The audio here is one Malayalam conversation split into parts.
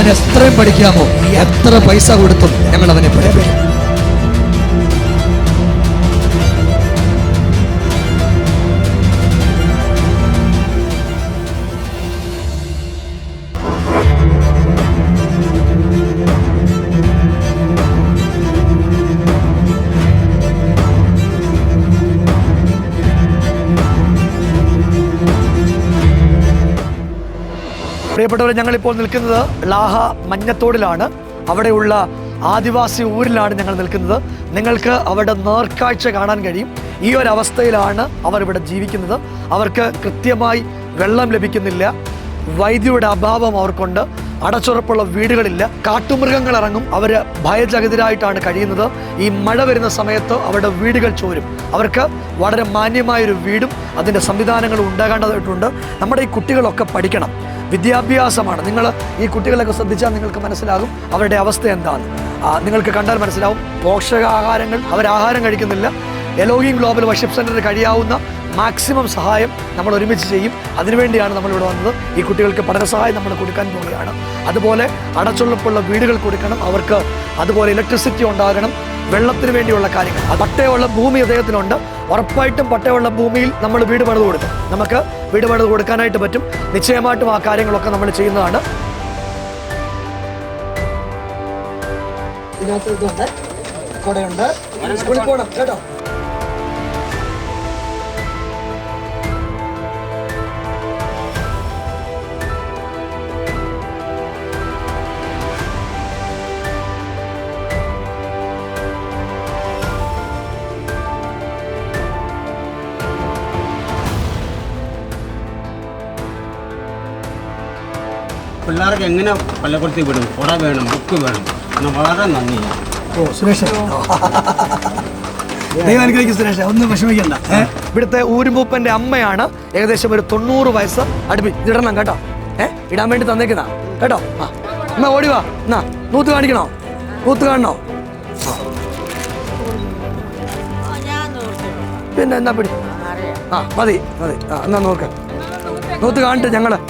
അവന് എത്രയും പഠിക്കാമോ, എത്ര പൈസ കൊടുത്തും ഞങ്ങൾ അവനെ പഠിപ്പിക്കും. പ്രിയപ്പെട്ടവരെ, ഞങ്ങളിപ്പോൾ നിൽക്കുന്നത് ലാഹ മഞ്ഞത്തോടിലാണ്. അവിടെയുള്ള ആദിവാസി ഊരിലാണ് ഞങ്ങൾ നിൽക്കുന്നത്. നിങ്ങൾക്ക് അവിടെ നേർക്കാഴ്ച കാണാൻ കഴിയും. ഈ ഒരു അവസ്ഥയിലാണ് അവർ ഇവിടെ ജീവിക്കുന്നത്. അവർക്ക് കൃത്യമായി വെള്ളം ലഭിക്കുന്നില്ല, വൈദ്യുതിയുടെ അഭാവം അവർക്കുണ്ട്, അടച്ചുറപ്പുള്ള വീടുകളില്ല, കാട്ടുമൃഗങ്ങൾ ഇറങ്ങും. അവർ ഭയചകിതരായിട്ടാണ് കഴിയുന്നത്. ഈ മഴ വരുന്ന സമയത്ത് അവരുടെ വീടുകൾ ചോരും. അവർക്ക് വളരെ മാന്യമായൊരു വീടും അതിൻ്റെ സംവിധാനങ്ങളും ഉണ്ടാകേണ്ടതായിട്ടുണ്ട്. നമ്മുടെ ഈ കുട്ടികളൊക്കെ പഠിക്കണം, വിദ്യാഭ്യാസമാണ്. നിങ്ങൾ ഈ കുട്ടികളൊക്കെ ശ്രദ്ധിച്ചാൽ നിങ്ങൾക്ക് മനസ്സിലാകും അവരുടെ അവസ്ഥ എന്താണ്. നിങ്ങൾക്ക് കണ്ടാൽ മനസ്സിലാവും. പോഷകാഹാരങ്ങൾ അവരാഹാരം കഴിക്കുന്നില്ല. എലോഹിം ഗ്ലോബൽ വർഷിപ്പ് സെൻ്ററിന് കഴിയാവുന്ന മാക്സിമം സഹായം നമ്മൾ ഒരുമിച്ച് ചെയ്യും. അതിനുവേണ്ടിയാണ് നമ്മളിവിടെ വന്നത്. ഈ കുട്ടികൾക്ക് പഠന സഹായം നമ്മൾ കൊടുക്കാൻ പോവുകയാണ്. അതുപോലെ അടച്ചുറപ്പുള്ള വീടുകൾ കൊടുക്കണം അവർക്ക്. അതുപോലെ ഇലക്ട്രിസിറ്റി ഉണ്ടാകണം, വെള്ളത്തിന് വേണ്ടിയുള്ള കാര്യങ്ങൾ. പട്ടയമുള്ള ഭൂമി അദ്ദേഹത്തിനുണ്ട്. ഉറപ്പായിട്ടും പട്ടയമുള്ള ഭൂമിയിൽ നമ്മൾ വീട് പണിത് കൊടുക്കും. നമുക്ക് വീട് പണിത് കൊടുക്കാനായിട്ട് പറ്റും. നിശ്ചയമായിട്ടും ആ കാര്യങ്ങളൊക്കെ നമ്മൾ ചെയ്യുന്നതാണ്. ഇതിനകത്ത് ഇതുണ്ട്, കുടയുണ്ട്, സ്കൂളിൽ പോകണം കേട്ടോ. പിള്ളേർക്ക് എങ്ങനെ പള്ളിക്കൂടത്തിൽ വിടും? കുട വേണം, ബുക്ക് വേണം. എന്നാൽ വളരെ നന്ദിയാണ്. സുരേഷ്, ദൈവം അനുഗ്രഹിക്കും സുരേഷ്, ഒന്നും വിഷമിക്കണ്ട. ഇവിടുത്തെ ഊരുമ്പൂപ്പൻ്റെ അമ്മയാണ്. ഏകദേശം ഒരു 90 വയസ്സ് അടുപ്പി. ഇതിടണം കേട്ടോ. ഇടാൻ വേണ്ടി തന്നേക്കുന്ന കേട്ടോ. അമ്മ ഓടിവാ. എന്നാ നൂത്ത് കാണിക്കണോ? നൂത്ത് കാണണോ? പിന്നെ എന്നാ പിടി. മതി മതി. എന്നാ നോക്ക്, നൂത്ത് കാണിട്ട് ഞങ്ങള്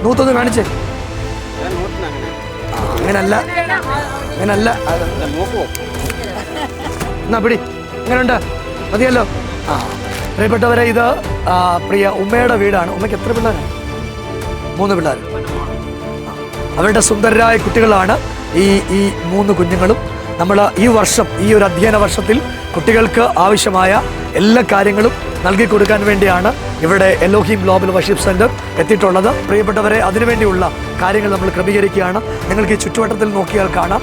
നൂത്തൊന്ന് കാണിച്ചേ. അങ്ങനല്ല അങ്ങനല്ല. എന്നാ പിടി. എങ്ങനെയുണ്ട്? മതിയല്ലോ. പ്രിയപ്പെട്ടവരെ, ഇത് പ്രിയ ഉമ്മയുടെ വീടാണ്. ഉമ്മയ്ക്ക് എത്ര പിള്ളേരാണ്? 3 പിള്ളേർ. അവരുടെ സുന്ദരരായ കുട്ടികളാണ് ഈ 3 കുഞ്ഞുങ്ങളും. നമ്മൾ ഈ വർഷം, ഈ ഒരു അധ്യയന വർഷത്തിൽ കുട്ടികൾക്ക് ആവശ്യമായ എല്ലാ കാര്യങ്ങളും നൽകി കൊടുക്കാൻ വേണ്ടിയാണ് ഇവിടെ എലോഹിം ഗ്ലോബൽ വർഷിപ്പ് സെൻ്റർ എത്തിയിട്ടുള്ളത്. പ്രിയപ്പെട്ടവരെ, അതിനുവേണ്ടിയുള്ള കാര്യങ്ങൾ നമ്മൾ ക്രമീകരിക്കുകയാണ്. നിങ്ങൾക്ക് ഈ ചുറ്റുവട്ടത്തിൽ നോക്കിയാൽ കാണാം,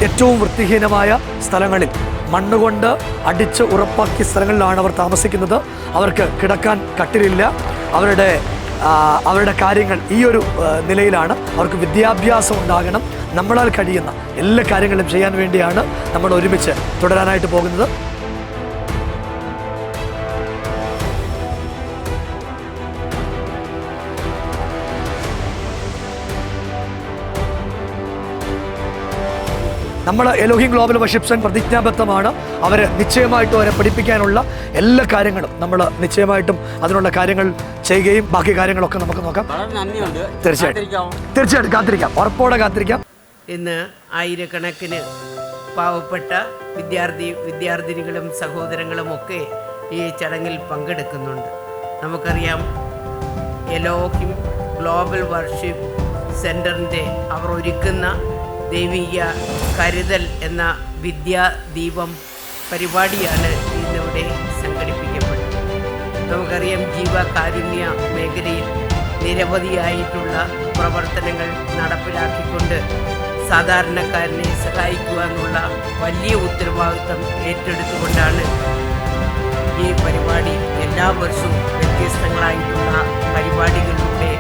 ഏറ്റവും വൃത്തിഹീനമായ സ്ഥലങ്ങളിൽ മണ്ണുകൊണ്ട് അടിച്ച് ഉറപ്പാക്കിയ സ്ഥലങ്ങളിലാണ് അവർ താമസിക്കുന്നത്. അവർക്ക് കിടക്കാൻ കട്ടിലില്ല. അവരുടെ കാര്യങ്ങൾ ഈ ഒരു നിലയിലാണ്. അവർക്ക് വിദ്യാഭ്യാസം ഉണ്ടാകണം. നമ്മളാൽ കഴിയുന്ന എല്ലാ കാര്യങ്ങളും ചെയ്യാൻ വേണ്ടിയാണ് നമ്മൾ ഒരുമിച്ച് തുടരാനായിട്ട് പോകുന്നത്. നമ്മൾ എലോഹിം ഗ്ലോബൽ വർഷിപ്പ് സെൻ്റർ പ്രതിജ്ഞാബദ്ധമാണ്. അവർ നിശ്ചയമായിട്ടും അവരെ പഠിപ്പിക്കാനുള്ള എല്ലാ കാര്യങ്ങളും നമ്മൾ നിശ്ചയമായിട്ടും അതിനുള്ള കാര്യങ്ങൾ ചെയ്യുകയും ബാക്കി കാര്യങ്ങളൊക്കെ നമുക്ക് നോക്കാം. തീർച്ചയായിട്ടും കാത്തിരിക്കാം, ഉറപ്പോടെ കാത്തിരിക്കാം. ഇന്ന് ആയിരക്കണക്കിന് പാവപ്പെട്ട വിദ്യാർത്ഥിനികളും സഹോദരങ്ങളുമൊക്കെ ഈ ചടങ്ങിൽ പങ്കെടുക്കുന്നുണ്ട്. നമുക്കറിയാം, എലോഹിം ഗ്ലോബൽ വർഷിപ്പ് സെൻ്ററിൻ്റെ അവർ ഒരുക്കുന്ന ദൈവിക കരുതൽ എന്ന വിദ്യാദീപം പരിപാടിയാണ് ഇന്നിവിടെ സംഘടിപ്പിക്കപ്പെട്ടത്. നമുക്കറിയാം, ജീവകാരുണ്യ മേഖലയിൽ നിരവധിയായിട്ടുള്ള പ്രവർത്തനങ്ങൾ നടപ്പിലാക്കിക്കൊണ്ട് സാധാരണക്കാരനെ സഹായിക്കുക എന്നുള്ള വലിയ ഉത്തരവാദിത്തം ഏറ്റെടുത്തുകൊണ്ടാണ് ഈ പരിപാടി എല്ലാ വർഷവും വ്യത്യസ്തങ്ങളായിട്ടുള്ള പരിപാടികളിലൂടെ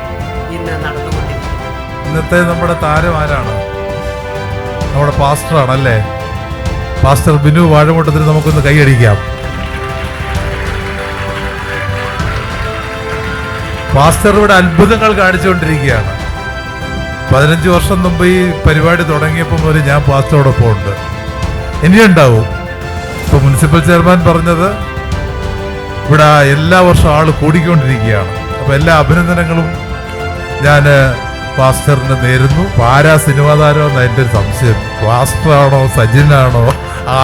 ഇന്ന് നടന്നുകൊണ്ടിരിക്കുന്നത്. ഇന്നത്തെ നമ്മുടെ താരം ആരാണ്? നമ്മുടെ പാസ്റ്ററാണല്ലേ. പാസ്റ്റർ ബിനു വാഴമുട്ടത്തിന് നമുക്കൊന്ന് കൈയടിക്കാം. പാസ്റ്റർ ഇവിടെ അത്ഭുതങ്ങൾ കാണിച്ചുകൊണ്ടിരിക്കുകയാണ്. 15 വർഷം മുമ്പ് ഈ പരിപാടി തുടങ്ങിയപ്പോൾ മുതൽ ഞാൻ പാസ്റ്ററോടൊപ്പം ഉണ്ട്. ഇനിയുണ്ടാവും. ഇപ്പോൾ മുനിസിപ്പൽ ചെയർമാൻ പറഞ്ഞത് ഇവിടെ എല്ലാ വർഷവും ആൾ കൂടിക്കൊണ്ടിരിക്കുകയാണ്. അപ്പോൾ എല്ലാ അഭിനന്ദനങ്ങളും ഞാൻ പാസ്റ്ററിന് നേരുന്നു. ആരാ സിനിമാ താരം എന്ന് എൻ്റെ ഒരു സംശയം. പാസ്റ്ററാണോ സജിനാണോ? ആ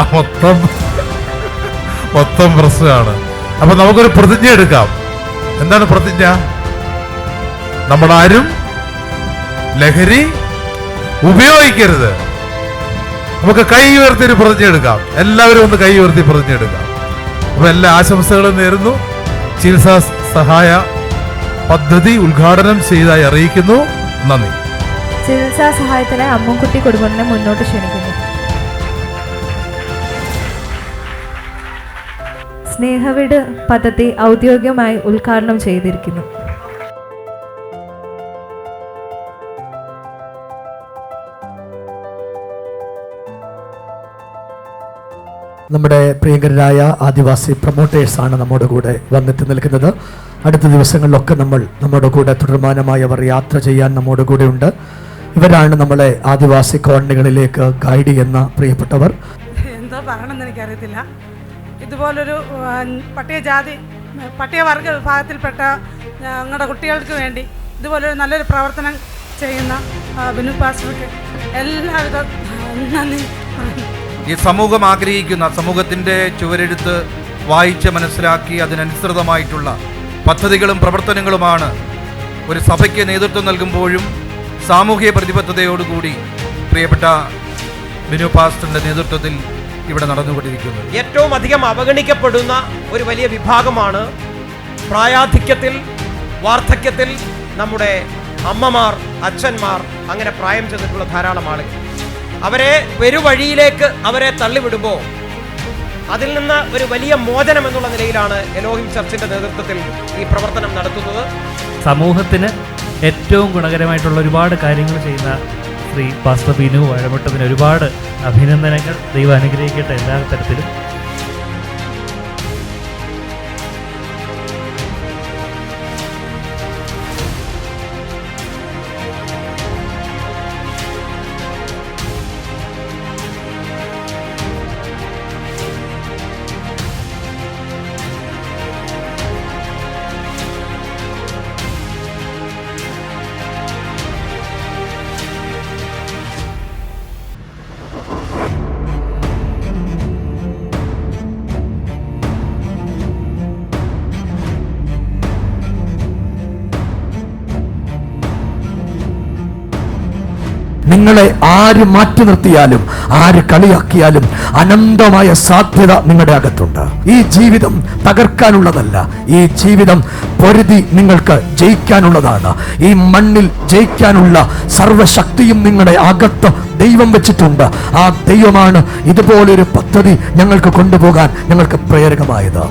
മൊത്തം പ്രശ്നമാണ്. അപ്പൊ നമുക്കൊരു പ്രതിജ്ഞ എടുക്കാം. എന്താണ് പ്രതിജ്ഞ? നമ്മളാരും ലഹരി ഉപയോഗിക്കരുത്. നമുക്ക് കൈ ഉയർത്തി ഒരു പ്രതിജ്ഞ എടുക്കാം. എല്ലാവരും ഒന്ന് കൈ ഉയർത്തി പ്രതിജ്ഞ എടുക്കാം. അപ്പൊ എല്ലാ ആശംസകളും നേരുന്നു. ചികിത്സാ സഹായ പദ്ധതി ഉദ്ഘാടനം ചെയ്തതായി അറിയിക്കുന്നു. നന്ദി. ചികിത്സാ സഹായത്തിനായി അമ്മുക്കുട്ടി കുടുംബത്തിനെ മുന്നോട്ട് ക്ഷണിക്കുന്നു. സ്നേഹവീട് പദ്ധതി ഔദ്യോഗികമായി ഉദ്ഘാടനം ചെയ്തിരിക്കുന്നു. നമ്മുടെ പ്രിയങ്കരായ ആദിവാസി പ്രൊമോട്ടേഴ്സാണ് നമ്മുടെ കൂടെ വന്നെത്തി നിൽക്കുന്നത്. അടുത്ത ദിവസങ്ങളിലൊക്കെ നമ്മുടെ കൂടെ തുടർമാനമായി അവർ യാത്ര ചെയ്യാൻ നമ്മുടെ കൂടെ ഉണ്ട്. ഇവരാണ് നമ്മളെ ആദിവാസി കോളനികളിലേക്ക് ഗൈഡ് ചെയ്യുന്ന പ്രിയപ്പെട്ടവർ. എന്തോ പറയണമെന്ന് എനിക്കറിയത്തില്ല. ഇതുപോലൊരു പട്ടികവർഗ വിഭാഗത്തിൽപ്പെട്ട ഞങ്ങളുടെ കുട്ടികൾക്ക് വേണ്ടി ഇതുപോലൊരു നല്ലൊരു പ്രവർത്തനം ചെയ്യുന്ന ബിനു പാസ്റ്റർക്ക് എല്ലാവിധ നന്ദി. ഈ സമൂഹം ആഗ്രഹിക്കുന്ന സമൂഹത്തിൻ്റെ ചുവരെഴുത്ത് വായിച്ച് മനസ്സിലാക്കി അതിനനുസൃതമായിട്ടുള്ള പദ്ധതികളും പ്രവർത്തനങ്ങളുമാണ് ഒരു സഭയ്ക്ക് നേതൃത്വം നൽകുമ്പോഴും സാമൂഹിക പ്രതിബദ്ധതയോടുകൂടി പ്രിയപ്പെട്ട ബിനു പാസ്റ്ററിൻ്റെ നേതൃത്വത്തിൽ ഇവിടെ നടന്നുകൊണ്ടിരിക്കുന്നത്. ഏറ്റവും അധികം അവഗണിക്കപ്പെടുന്ന ഒരു വലിയ വിഭാഗമാണ് പ്രായാധിക്യത്തിൽ, വാർദ്ധക്യത്തിൽ നമ്മുടെ അമ്മമാർ, അച്ഛന്മാർ, അങ്ങനെ പ്രായം ചെന്നിട്ടുള്ള ധാരാളം ആളുകൾ. അവരെ പെരുവഴിയിലേക്ക് അവരെ തള്ളിവിടുമ്പോൾ അതിൽ നിന്ന് ഒരു വലിയ മോചനം എന്നുള്ള നിലയിലാണ് എലോഹിം ചർച്ചിന്റെ നേതൃത്വത്തിൽ ഈ പ്രവർത്തനം നടത്തുന്നത്. സമൂഹത്തിന് ഏറ്റവും ഗുണകരമായിട്ടുള്ള ഒരുപാട് കാര്യങ്ങൾ ചെയ്യുന്ന ശ്രീ പാസ്റ്റർ ബിനു വാഴമുട്ടത്തിന് ഒരുപാട് അഭിനന്ദനങ്ങൾ. ദൈവം അനുഗ്രഹിക്കട്ടെ എല്ലാ തരത്തിലും. നിങ്ങളെ ആര് മാറ്റി നിർത്തിയാലും ആര് കളിയാക്കിയാലും അനന്തമായ സാധ്യത നിങ്ങളുടെ അകത്തുണ്ട്. ഈ ജീവിതം തകർക്കാനുള്ളതല്ല, ഈ ജീവിതം പൊരുതി നിങ്ങൾക്ക് ജയിക്കാനുള്ളതാണ്. ഈ മണ്ണിൽ ജയിക്കാനുള്ള സർവശക്തിയും നിങ്ങളുടെ അകത്ത് ദൈവം വെച്ചിട്ടുണ്ട്. ആ ദൈവമാണ് ഇതുപോലൊരു പദ്ധതി ഞങ്ങൾക്ക് കൊണ്ടുപോകാൻ ഞങ്ങൾക്ക് പ്രേരകമായത്.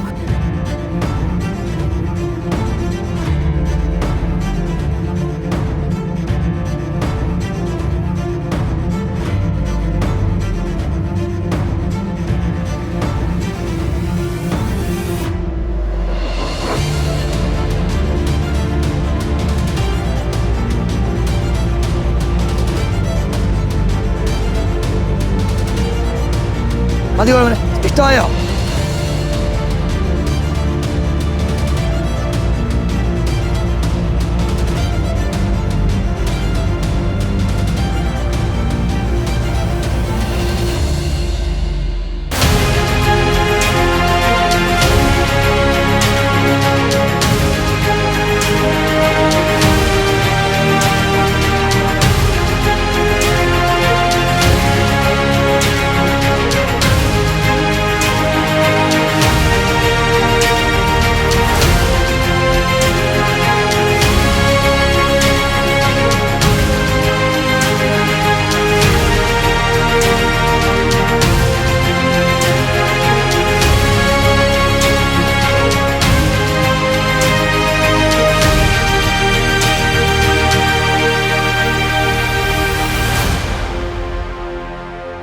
ഇഷ്ടമായോ?